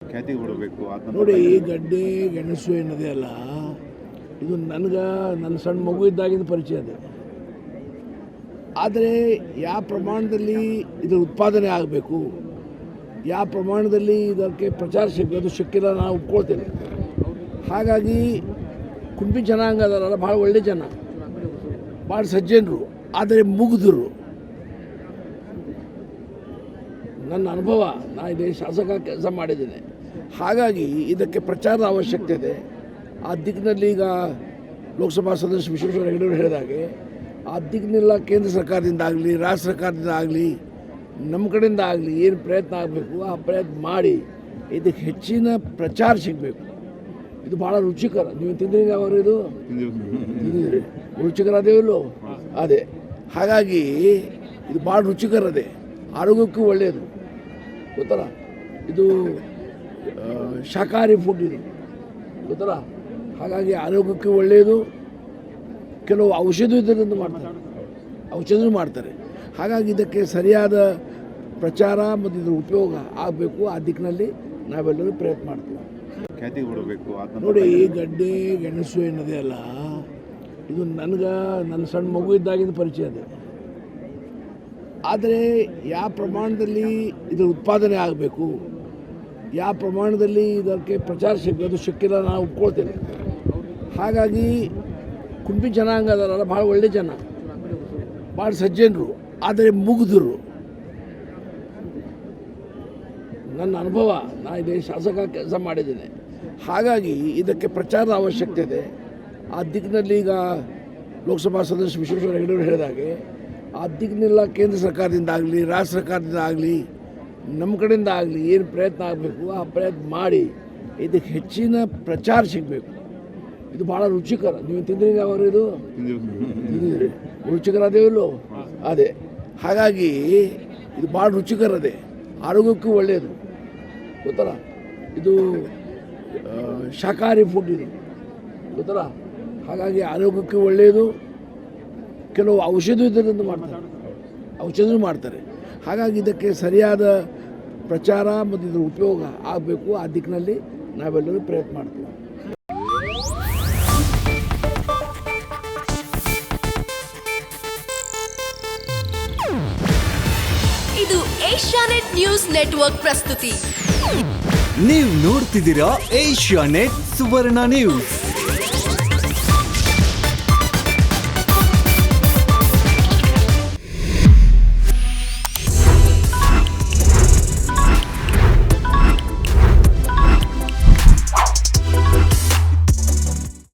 ಖ್ಯಾತಿ ಕೊಡಬೇಕು ನೋಡಿ. ಈ ಗಡ್ಡೆ ಗೆಣಸು ಎನ್ನದೇ ಅಲ್ಲ, ಇದು ನನ್ನ ಸಣ್ಣ ಮಗು ಇದ್ದಾಗಿಂದ ಪರಿಚಯ ಇದೆ. ಆದರೆ ಯಾವ ಪ್ರಮಾಣದಲ್ಲಿ ಇದರ ಉತ್ಪಾದನೆ ಆಗಬೇಕು, ಯಾವ ಪ್ರಮಾಣದಲ್ಲಿ ಇದಕ್ಕೆ ಪ್ರಚಾರ ಸಿಗಬೇಕು, ಅದು ಸಿಕ್ಕಿಲ್ಲ ನಾನು ಒಪ್ಕೊಳ್ತೇನೆ. ಹಾಗಾಗಿ ಕುಂಬಿ ಜನಾಂಗ ಅದರಲ್ಲ, ಭಾಳ ಒಳ್ಳೆ ಜನ, ಭಾಳ ಸಜ್ಜನರು, ಆದರೆ ಮುಗ್ಧರು. ನನ್ನ ಅನುಭವ, ನಾನು ಇಲ್ಲಿ ಶಾಸಕ ಕೆಲಸ ಮಾಡಿದ್ದೇನೆ. ಹಾಗಾಗಿ ಇದಕ್ಕೆ ಪ್ರಚಾರದ ಅವಶ್ಯಕತೆ ಇದೆ. ಆ ದಿಕ್ಕಿನಲ್ಲಿ ಈಗ ಲೋಕಸಭಾ ಸದಸ್ಯ ವಿಶ್ವೇಶ್ವರ ಹೆಗಡೆ ಹೇಳಿದಾಗೆ ಆ ದಿಕ್ಕಿನೆಲ್ಲ ಕೇಂದ್ರ ಸರ್ಕಾರದಿಂದ ಆಗಲಿ, ರಾಜ್ಯ ಸರ್ಕಾರದಿಂದ ಆಗಲಿ, ನಮ್ಮ ಕಡೆಯಿಂದ ಆಗಲಿ ಏನು ಪ್ರಯತ್ನ ಆಗಬೇಕು ಆ ಪ್ರಯತ್ನ ಮಾಡಿ ಇದಕ್ಕೆ ಹೆಚ್ಚಿನ ಪ್ರಚಾರ ಸಿಗಬೇಕು. ಇದು ಭಾಳ ರುಚಿಕರ. ನೀವು ತಿಂದ್ರಿ ಅವರು? ಇದು ತಿಂದಿದ್ರಿ? ರುಚಿಕರ ಅದೇವಿಲ್ಲೋ? ಅದೇ. ಹಾಗಾಗಿ ಇದು ಭಾಳ ರುಚಿಕರ ಅದೇ, ಆರೋಗ್ಯಕ್ಕೂ ಒಳ್ಳೆಯದು, ಗೊತ್ತಲ್ಲ. ಇದು ಶಾಕಾಹಾರಿ ಫುಡ್, ಇದು ಗೊತ್ತಲ್ಲ. ಹಾಗಾಗಿ ಆರೋಗ್ಯಕ್ಕೆ ಒಳ್ಳೆಯದು. ಕೆಲವು ಔಷಧ ಇದರಿಂದ ಮಾಡ್ತಾರೆ. ಹಾಗಾಗಿ ಇದಕ್ಕೆ ಸರಿಯಾದ ಪ್ರಚಾರ ಮತ್ತು ಇದರ ಉಪಯೋಗ ಆಗಬೇಕು. ಆ ದಿಕ್ಕಿನಲ್ಲಿ ನಾವೆಲ್ಲರೂ ಪ್ರಯತ್ನ ಮಾಡ್ತೀವಿ. ಖ್ಯಾತಿ ಕೊಡಬೇಕು. ನೋಡಿ. ಈ ಗಡ್ಡೆ ಗೆಣಸು ಎನ್ನದೇ ಅಲ್ಲ, ಇದು ನನ್ನ ಸಣ್ಣ ಮಗು ಇದ್ದಾಗಿಂದ ಪರಿಚಯ ಇದೆ. ಆದರೆ ಯಾವ ಪ್ರಮಾಣದಲ್ಲಿ ಇದರ ಉತ್ಪಾದನೆ ಆಗಬೇಕು, ಯಾವ ಪ್ರಮಾಣದಲ್ಲಿ ಇದಕ್ಕೆ ಪ್ರಚಾರ ಸಿಗಬೇಕು, ಅದು ಸಿಕ್ಕಿಲ್ಲ ನಾನು ಒಪ್ಕೊಳ್ತೇನೆ. ಹಾಗಾಗಿ ಕುಂಬಿ ಜನಾಂಗ ಅದರಲ್ಲ, ಭಾಳ ಒಳ್ಳೆ ಜನ, ಭಾಳ ಸಜ್ಜನರು, ಆದರೆ ಮುಗ್ಧರು. ನನ್ನ ಅನುಭವ, ನಾನು ಇಲ್ಲಿ ಶಾಸಕ ಕೆಲಸ ಮಾಡಿದ್ದೇನೆ. ಹಾಗಾಗಿ ಇದಕ್ಕೆ ಪ್ರಚಾರದ ಅವಶ್ಯಕತೆ ಇದೆ. ಆ ದಿಕ್ಕಿನಲ್ಲಿ ಈಗ ಲೋಕಸಭಾ ಸದಸ್ಯ ವಿಶ್ವೇಶ್ವರ ಹೆಗಡೆ ಹೇಳಿದಾಗೆ ಆ ದಿಕ್ಕಿನೆಲ್ಲ ಕೇಂದ್ರ ಸರ್ಕಾರದಿಂದ ಆಗಲಿ, ರಾಜ್ಯ ಸರ್ಕಾರದಿಂದ ಆಗಲಿ, ನಮ್ಮ ಕಡೆಯಿಂದ ಆಗಲಿ ಏನು ಪ್ರಯತ್ನ ಆಗಬೇಕು ಆ ಪ್ರಯತ್ನ ಮಾಡಿ ಇದಕ್ಕೆ ಹೆಚ್ಚಿನ ಪ್ರಚಾರ ಸಿಗಬೇಕು. ಇದು ಭಾಳ ರುಚಿಕರ. ನೀವು ತಿಂದ್ರಿ ಅವರು? ಇದು ತಿಂದಿದ್ರಿ? ರುಚಿಕರ ಅದೇವಿಲ್ಲೋ? ಅದೇ. ಹಾಗಾಗಿ ಇದು ಭಾಳ ರುಚಿಕರ ಅದೇ, ಆರೋಗ್ಯಕ್ಕೂ ಒಳ್ಳೆಯದು, ಗೊತ್ತಲ್ಲ. ಇದು ಶಾಕಾಹಾರಿ ಫುಡ್, ಇದು ಗೊತ್ತಲ್ಲ. ಹಾಗಾಗಿ ಆರೋಗ್ಯಕ್ಕೆ ಒಳ್ಳೆಯದು. ಕೆಲವು ಔಷಧ ಇದರಿಂದ ಮಾಡ್ತಾರೆ. ಹಾಗಾಗಿ ಇದಕ್ಕೆ ಸರಿಯಾದ ಪ್ರಚಾರ ಮತ್ತು ಇದರ ಉಪಯೋಗ ಆಗಬೇಕು. ಆ ದಿಕ್ಕಿನಲ್ಲಿ ನಾವೆಲ್ಲರೂ ಪ್ರಯತ್ನ ಮಾಡ್ತೀವಿ. ಇದು ಏಷ್ಯಾನೆಟ್ ನ್ಯೂಸ್ ನೆಟ್ವರ್ಕ್ ಪ್ರಸ್ತುತಿ. ನೀವು ನೋಡ್ತಿದ್ದೀರಾ ಏಷ್ಯಾನೆಟ್ ಸುವರ್ಣ ನ್ಯೂಸ್.